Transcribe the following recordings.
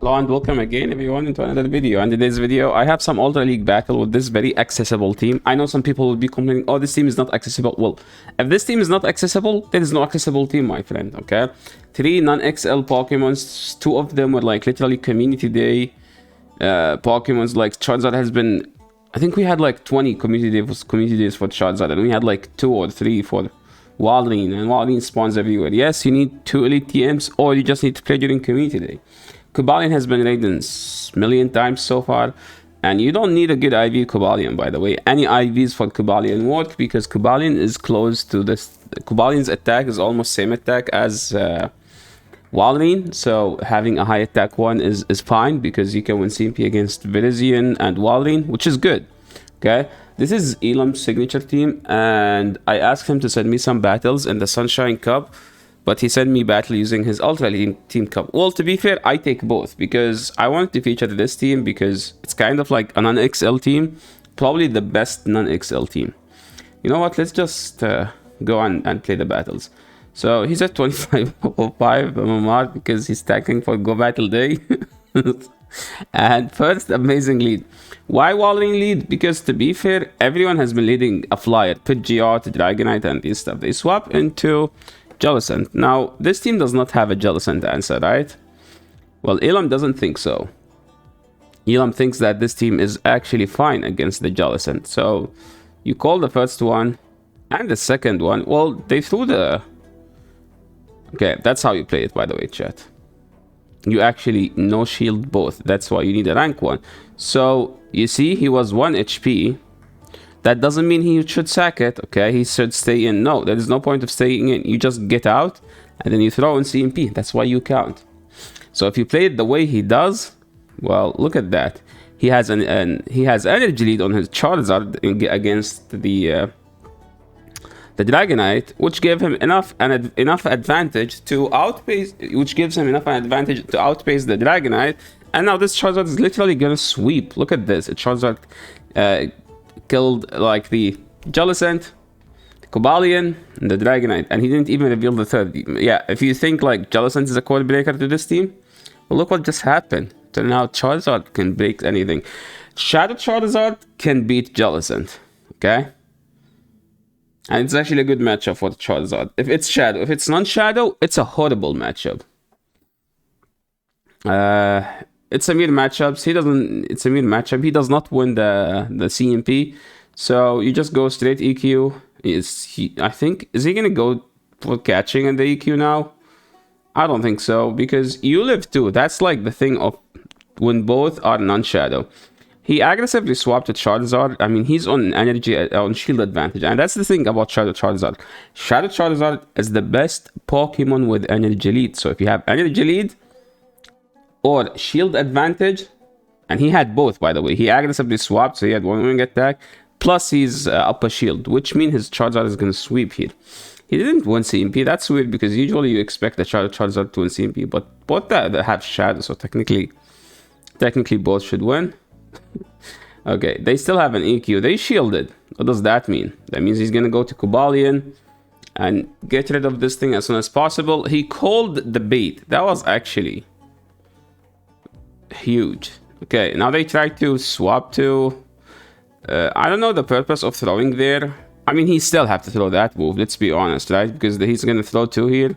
Hello and welcome again everyone into another video. And in today's video I have some Ultra League battle with this very accessible team. I know some people will be complaining, oh, this team is not accessible. Well, if this team is not accessible, there is no accessible team, my friend. Okay, 3 non-XL Pokemons, 2 of them were like literally community day Pokemons. Like Charizard has been, I think we had like 20 community days for Charizard, and we had like 2 or 3 for Walrein, and Walrein spawns everywhere. Yes, you need 2 elite TMs, or you just need to play during community day. Cobalion has been raided a million times so far, and you don't need a good IV Cobalion, by the way. Any IVs for Cobalion work because Cobalion is close to this. Cobalion's attack is almost same attack as Walrein, so having a high attack one is fine because you can win CMP against Virizion and Walrein, which is good. Okay, this is Elam's signature team, and I asked him to send me some battles in the Sunshine Cup, but he sent me battle using his Ultra Team Cup. Well, to be fair, I take both because I wanted to feature this team because it's kind of like a non-XL team, probably the best non-XL team. You know what? Let's just go on and play the battles. So he's at 2505 MMR because he's stacking for Go Battle Day. And first, amazing lead. Why Walrein lead? Because to be fair, everyone has been leading a flyer, Pidgeot, Dragonite, and this stuff. They swap into Jellicent. Now, this team does not have a Jellicent answer, right? Well, Elam doesn't think so. Elam thinks that this team is actually fine against the Jellicent. So, you call the first one and the second one. Well, they threw the... Okay, that's how you play it, by the way, chat. You actually no shield both. That's why you need a rank 1. So, you see, he was 1 HP. That doesn't mean he should sack it, okay? He should stay in. No, there is no point of staying in. You just get out, and then you throw in CMP. That's why you count. So if you play it the way he does, well, look at that. He has he has energy lead on his Charizard against the Dragonite, which gave him enough advantage to outpace, which gives him enough advantage to outpace the Dragonite. And now this Charizard is literally gonna sweep. Look at this. Charizard killed like the Jellicent, the Cobalion, and the Dragonite, and he didn't even reveal the third. Yeah, if you think like Jellicent is a code breaker to this team, well, look what just happened. Turn out Charizard can break anything. Shadow Charizard can beat Jellicent, okay? And it's actually a good matchup for Charizard. If it's Shadow, if it's non-Shadow, it's a horrible matchup. It's a mere matchups. He doesn't. It's a mere matchup. He does not win the CMP, so you just go straight EQ. I think is he gonna go for catching in the EQ now? I don't think so because you live too. That's like the thing of when both are non-shadow. He aggressively swapped to Charizard. I mean, he's on energy, on shield advantage. And that's the thing about Shadow Charizard. Shadow Charizard is the best Pokemon with energy lead. So if you have energy lead or shield advantage, and he had both, by the way. He aggressively swapped, so he had 1 wing attack. Plus, he's up a shield, which means his Charizard is going to sweep here. He didn't win CMP. That's weird because usually you expect the Shadow Charizard to win CMP. But both that have Shadow, so technically both should win. Okay, they still have an EQ. They shielded. What does that mean? That means he's gonna go to Cobalion and get rid of this thing as soon as possible. He called the bait. That was actually huge. Okay, now they try to swap to... I don't know the purpose of throwing there. I mean, he still have to throw that move, let's be honest, right? Because he's gonna throw 2 here,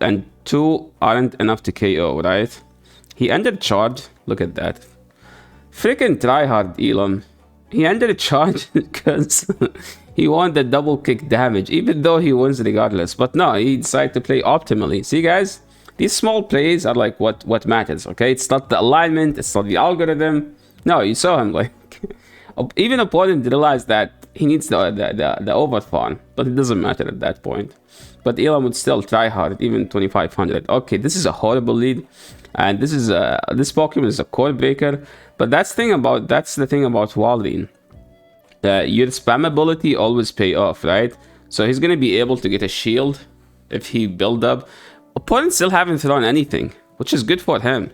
and 2 aren't enough to KO, right? He ended charge. Look at that. Freaking tryhard, Elam. He ended a charge because he won the double kick damage, even though he wins regardless. But no, he decided to play optimally. See, guys? These small plays are like what matters, okay? It's not the alignment, it's not the algorithm. No, you saw him, like... even opponent realized that he needs the overfarm, but it doesn't matter at that point. But Elam would still try hard, even 2500. Okay, this is a horrible lead. And this is this Pokemon is a code breaker, but that's the thing about Walrein. Your spam ability always pay off, right? So he's gonna be able to get a shield if he build up. Opponents still haven't thrown anything, which is good for him.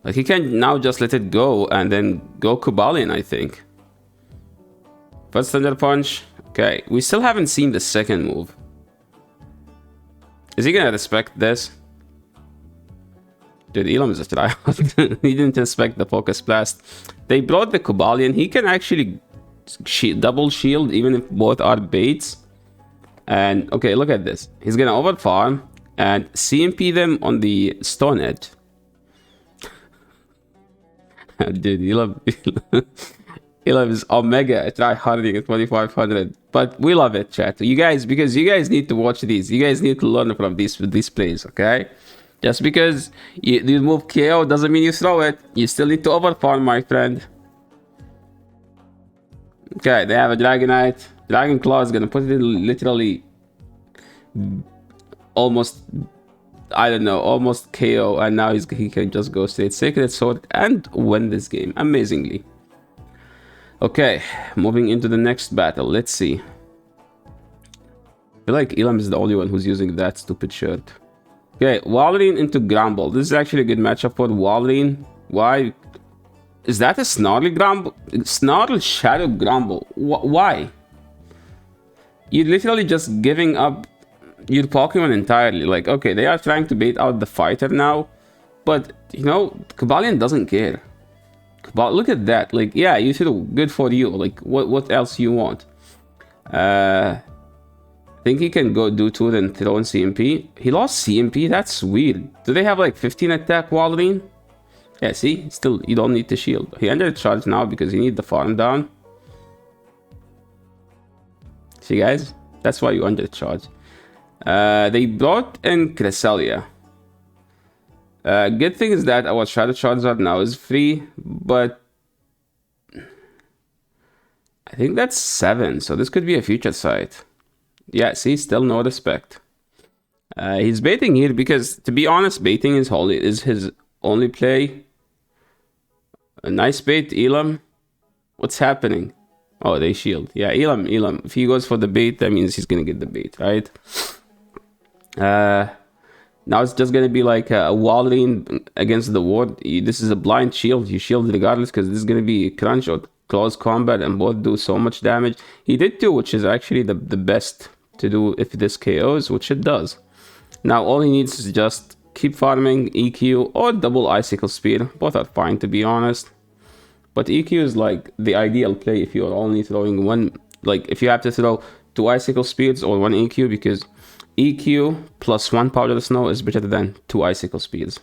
Like he can now just let it go and then go Cobalion, I think. First Thunder Punch. Okay, we still haven't seen the second move. Is he gonna respect this? Dude, Elam is a tryhard. He didn't expect the focus blast. They brought the Kobalion. He can actually double shield even if both are baits. And okay, look at this. He's gonna overfarm and CMP them on the stone edge. Dude, Elam is omega tryharding at 2500. But we love it, chat. You guys, because you guys need to watch these. You guys need to learn from these plays, okay? Just because you move KO doesn't mean you throw it. You still need to overfarm, my friend. Okay, they have a Dragonite. Dragon Claw is gonna put it literally almost, I don't know, almost KO, and now he can just go straight Sacred Sword and win this game amazingly. Okay, moving into the next battle. Let's see. I feel like Elam is the only one who's using that stupid shirt. Okay, Walrein into Gramble. This is actually a good matchup for Walrein. Why? Is that a Snarl Gramble? Snarl Shadow Gramble. Why? You're literally just giving up your Pokemon entirely. Like, okay, they are trying to bait out the fighter now, but you know, Kobalion doesn't care. Look at that. Like, yeah, you should. Good for you. Like, what else you want? I think he can go do 2 then throw in CMP. He lost CMP. That's weird. Do they have like 15 attack Walrein? Yeah, see, still you don't need to shield. He ended charge now because he need the farm down. See, guys, that's why you under charge. They brought in Cresselia. Good thing is that our Shadow Charizard now is free, but I think that's 7, so this could be a future sight. Yeah, see, still no respect. He's baiting here because, to be honest, baiting is his only play. A nice bait, Elam. What's happening? Oh, they shield. Yeah, Elam. If he goes for the bait, that means he's gonna get the bait, right? Now it's just gonna be like a Walrein against the ward. This is a blind shield. You shield regardless because this is gonna be crunch or close combat, and both do so much damage. He did 2, which is actually the best to do if this KOs, which it does. Now all he needs is just keep farming EQ or double Icicle Spear. Both are fine, to be honest. But EQ is like the ideal play if you're only throwing one. Like if you have to throw 2 Icicle Spears or 1 EQ, because EQ plus 1 Powder Snow is better than 2 Icicle Spears.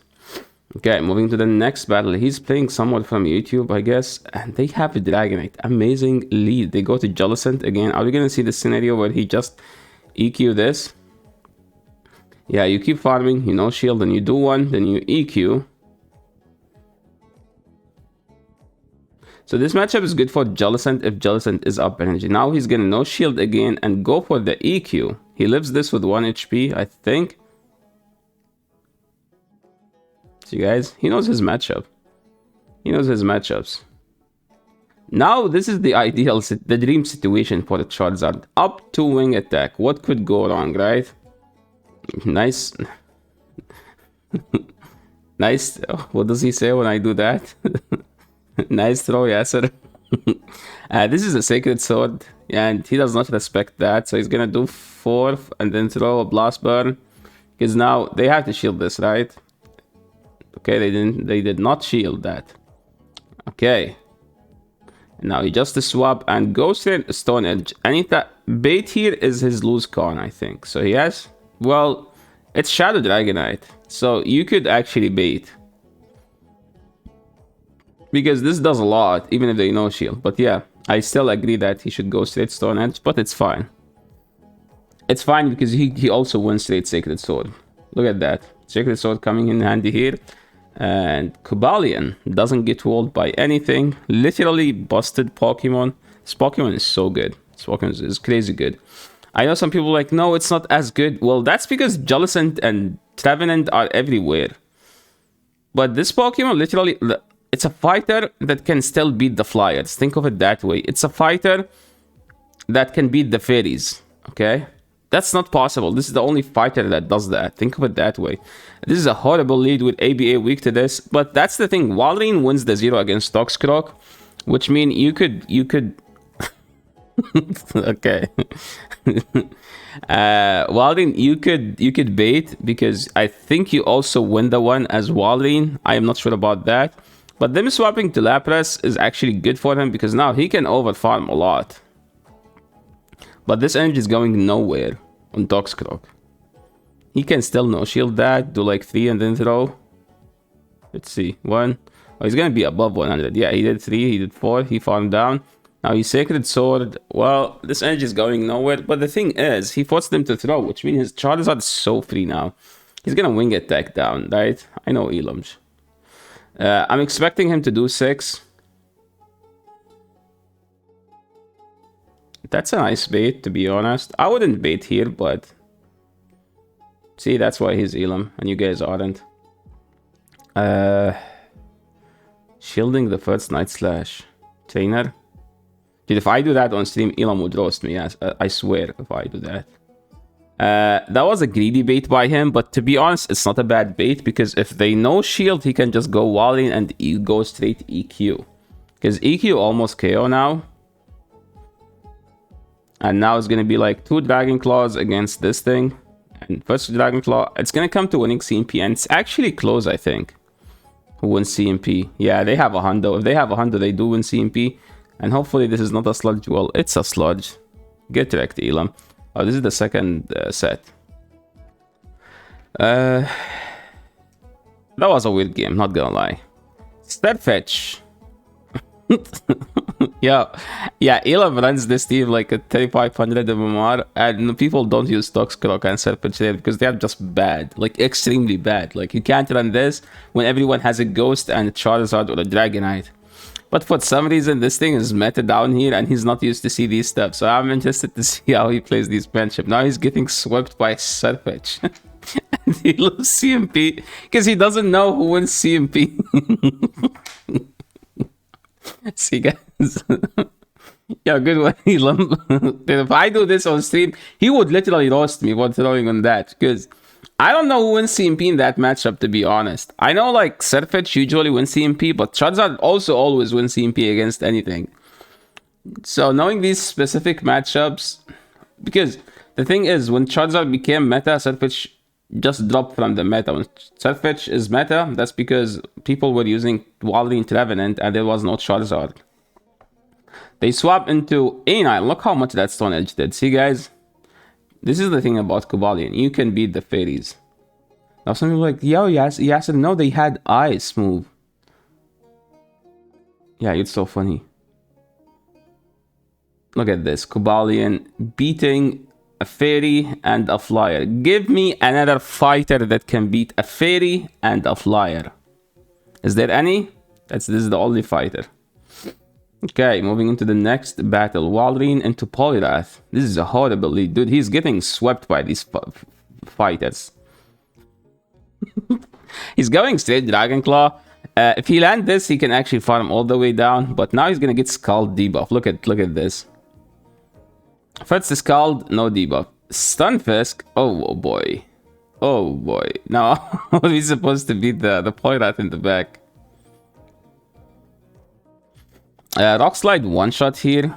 Okay, moving to the next battle. He's playing someone from YouTube, I guess, and they have a Dragonite. Amazing lead. They go to Jellicent again. Are we gonna see the scenario where he just EQ this? Yeah, you keep farming, you no shield, then you do 1, then you EQ. So this matchup is good for Jellicent if Jellicent is up energy. Now he's gonna no shield again and go for the EQ. He lives this with 1 HP, I think. So guys, he knows his matchup. He knows his matchups. Now this is the ideal, the dream situation for the Charizard. Up 2 wing attack. What could go wrong, right? Nice. Nice. What does he say when I do that? Nice throw, Yasser. This is a Sacred Sword, and he does not respect that, so he's gonna do 4 and then throw a Blast Burn, because now they have to shield this, right? Okay, they did not shield that. Okay, now he just swap and goes to Stone Edge. And bait here is his loose con, I think. So he has, well, it's Shadow Dragonite, so you could actually bait, because this does a lot, even if they no shield. But yeah, I still agree that he should go straight Stone Edge, but it's fine. It's fine because he also wins straight Sacred Sword. Look at that. Sacred Sword coming in handy here. And Kobalion doesn't get walled by anything. Literally busted Pokemon. This Pokemon is so good. This Pokemon is crazy good. I know some people are like, no, it's not as good. Well, that's because Jellicent and Trevenant are everywhere. But this Pokemon literally... It's a fighter that can still beat the Flyers. Think of it that way. It's a fighter that can beat the Fairies. Okay? That's not possible. This is the only fighter that does that. Think of it that way. This is a horrible lead with ABA weak to this. But that's the thing. Walrein wins the 0 against Toxcroak. Which means you could... Okay. Walding, you could bait because I think you also win the one as Walding. I am not sure about that. But them swapping to Lapras is actually good for him because now he can overfarm a lot. But this energy is going nowhere on Toxcroak. He can still no shield that, do like 3 and then throw. Let's see. 1. Oh, he's gonna be above 100. Yeah, he did 3, he did 4, he farmed down. Now he's Sacred Sword. Well, this energy is going nowhere. But the thing is, he forced them to throw, which means his Charizard is so free now. He's gonna wing attack down, right? I know Elam's. I'm expecting him to do 6. That's a nice bait, to be honest. I wouldn't bait here, but... See, that's why he's Elam, and you guys aren't. Shielding the first Night Slash. Trainer. Dude, if I do that on stream, Elam would roast me. I swear, if I do that. That was a greedy bait by him, but to be honest, it's not a bad bait, because if they no shield, he can just go walling and go straight EQ. Because EQ almost KO now. And now it's going to be like 2 Dragon Claws against this thing. And first Dragon Claw, it's going to come to winning CMP. And it's actually close, I think. Who wins CMP? Yeah, they have a hundo. If they have a hundo, they do win CMP. And hopefully this is not a sludge. Well, it's a sludge. Get wrecked, Elam. Oh, this is the second set. That was a weird game, not gonna lie. Starfetch. Yeah, Elam runs this team like a 3500 MMR, and people don't use Toxcroak and Serpent there because they are just bad, like extremely bad. Like you can't run this when everyone has a Ghost and a Charizard or a Dragonite. But for some reason, this thing is meta down here, and he's not used to see these stuff. So I'm interested to see how he plays these friendship. Now he's getting swept by Serpent. And he loses CMP because he doesn't know who wins CMP. See, guys. Yeah, good one, Elam. If I do this on stream, he would literally roast me for throwing on that. Because I don't know who wins CMP in that matchup, to be honest. I know, like, Serfetch usually wins CMP, but Charizard also always wins CMP against anything. So, knowing these specific matchups... Because the thing is, when Charizard became meta, Serfetch just dropped from the meta. When Serfetch is meta, that's because people were using Wilding Trevenant and there was no Charizard. They swap into A9. Look how much that Stone Edge did. See, guys? This is the thing about Cobalion. You can beat the fairies. Now some people are like, yo, yes, no, they had ice move. Yeah, it's so funny. Look at this. Cobalion beating a fairy and a flyer. Give me another fighter that can beat a fairy and a flyer. Is there any? This is the only fighter. Okay, moving into the next battle. Walrein into Poliwrath. This is a horrible lead. Dude, he's getting swept by these fighters. He's going straight Dragon Claw. If he lands this, he can actually farm all the way down. But now he's gonna get Scald debuff. Look at this. First Scald, no debuff. Stunfisk. Oh boy. Oh boy. Now, how are we supposed to beat the Poliwrath in the back? Rock Slide one shot here.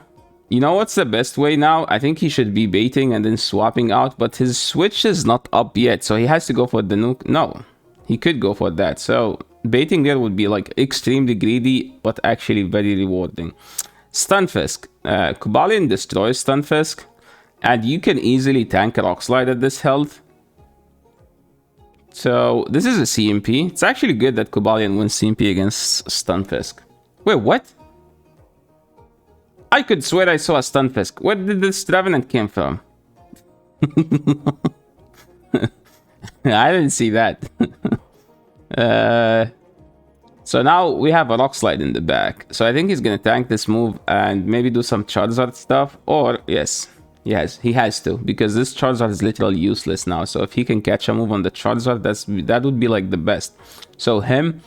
You know what's the best way now? I think he should be baiting and then swapping out, but his switch is not up yet, so he has to go for the nuke. No, he could go for that. So baiting there would be like extremely greedy, but actually very rewarding. Stunfisk. Cobalion destroys Stunfisk, and you can easily tank a Rock Slide at this health. So this is a CMP. It's actually good that Cobalion wins CMP against Stunfisk. Wait, what? I could swear I saw a Stunfisk. Where did this Trevenant came from? I didn't see that. So now we have a Rock Slide in the back. So I think he's gonna tank this move and maybe do some Charizard stuff. Or, yes, he has to. Because this Charizard is literally useless now. So if he can catch a move on the Charizard, that would be like the best. So him...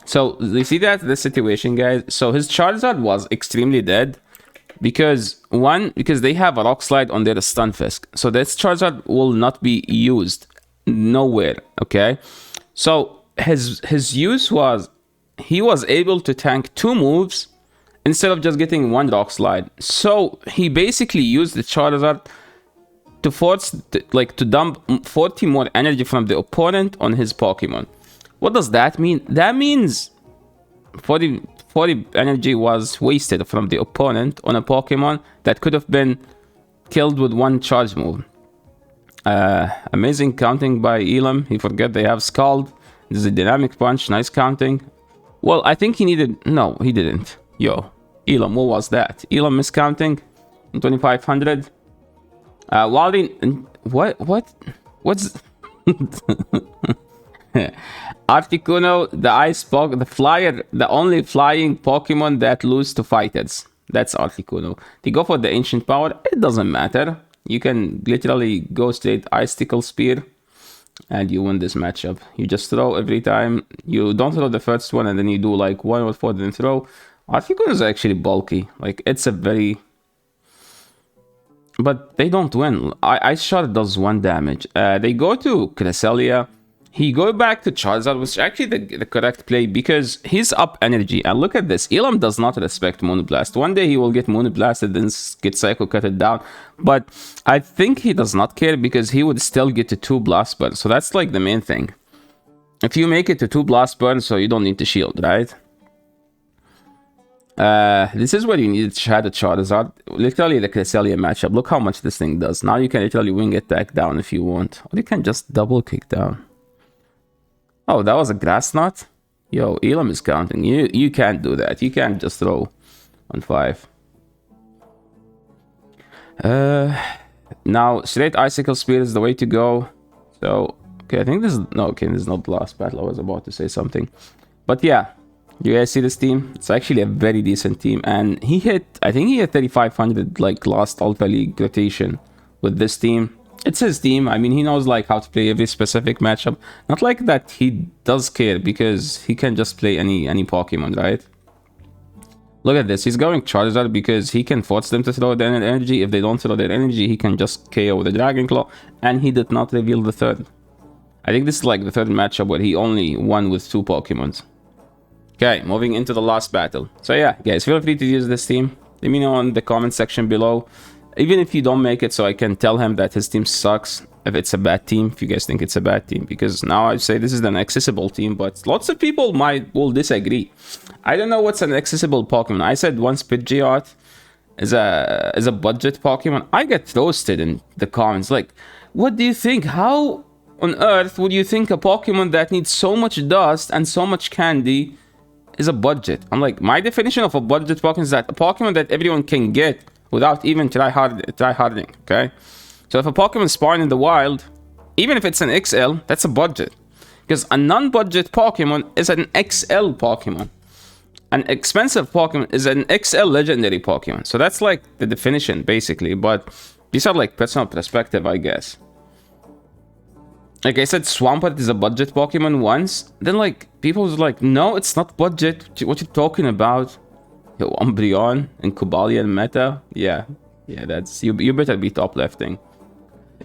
So, you see that? The situation, guys? So his Charizard was extremely dead. Because they have a Rock Slide on their Stunfisk. So this Charizard will not be used nowhere, okay? So his use was, he was able to tank 2 moves instead of just getting one rock slide. So he basically used the Charizard to force, to dump 40 more energy from the opponent on his Pokemon. What does that mean? That means 40 energy was wasted from the opponent on a Pokemon that could have been killed with one charge move. Amazing counting by Elam. He forgot they have Scald. This is a dynamic punch. Nice counting. Well, I think he needed... No, he didn't. Yo, Elam, what was that? Elam miscounting? 2500. Wilding... What's... Articuno, the flyer, the only flying Pokemon that lose to fighters. That's Articuno. They go for the ancient power. It doesn't matter. You can literally go straight Icicle Spear and you win this matchup. You just throw every time. You don't throw the first one and then you do like 1 or 4 then throw. Articuno is actually bulky. Like, it's a very... But they don't win. Ice Shot does 1 damage. They go to Cresselia. He go back to Charizard, which is actually the correct play because he's up energy. And look at this. Elam does not respect Moonblast. One day he will get Moonblasted and get Psycho Cutted down. But I think he does not care because he would still get to 2 Blast Burns. So that's like the main thing. If you make it to 2 Blast Burns, so you don't need to shield, right? This is where you need to Shadow Charizard. Literally the Cresselia matchup. Look how much this thing does. Now you can literally wing attack down if you want. Or you can just double kick down. Oh, that was a Grass Knot? Yo, Elam is counting. You can't do that. You can't just throw on 5. Now, straight Icicle Spear is the way to go. So, okay, I think this is... No, okay, this is not the last battle. I was about to say something. But yeah, you guys see this team? It's actually a very decent team. And he hit... I think he hit 3,500, like, last Ultra League rotation with this team. It's his team. I mean, he knows like how to play every specific matchup. Not like that he does care because he can just play any Pokemon, right? Look at this. He's going Charizard because he can force them to throw their energy. If they don't throw their energy, he can just KO with a Dragon Claw. And he did not reveal the third. I think this is like the third matchup where he only won with 2 Pokemons. Okay, moving into the last battle. So yeah, guys, feel free to use this team. Let me know in the comment section below. Even if you don't make it, so I can tell him that his team sucks if it's a bad team, if you guys think it's a bad team. Because now I say this is an accessible team, but lots of people will disagree. I don't know what's an accessible Pokemon. I said once Pidgeot is a budget Pokemon. I get roasted in the comments. Like, what do you think? How on earth would you think a Pokemon that needs so much dust and so much candy is a budget? I'm like, my definition of a budget Pokemon is that a Pokemon that everyone can get without even try harding, okay? So if a Pokemon spawn in the wild, even if it's an XL, that's a budget. Because a non-budget Pokemon is an XL Pokemon. An expensive Pokemon is an XL legendary Pokemon. So that's like the definition, basically. But these are like personal perspective, I guess. Like I said, Swampert is a budget Pokemon once. Then like, people was like, no, it's not budget. What you talking about? Yo, Umbreon and Cobalion meta. Yeah, that's... You better be top lefting.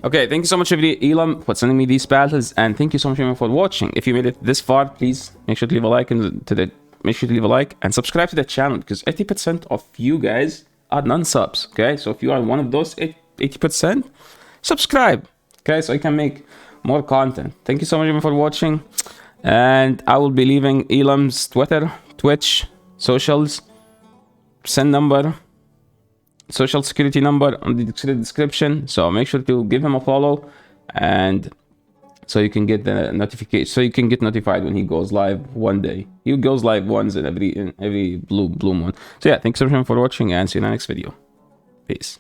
Okay, thank you so much, Elam, for sending me these battles. And thank you so much, everyone, for watching. If you made it this far, please make sure to leave a like and subscribe to the channel. Because 80% of you guys are non-subs, okay? So if you are one of those 80%, subscribe, okay? So I can make more content. Thank you so much, everyone, for watching. And I will be leaving Elam's Twitter, Twitch, socials, send number, social security number on the description. So make sure to give him a follow, and so you can get the notification. So you can get notified when he goes live one day. He goes live once in every blue moon. So yeah, thanks everyone for watching, and see you in the next video. Peace.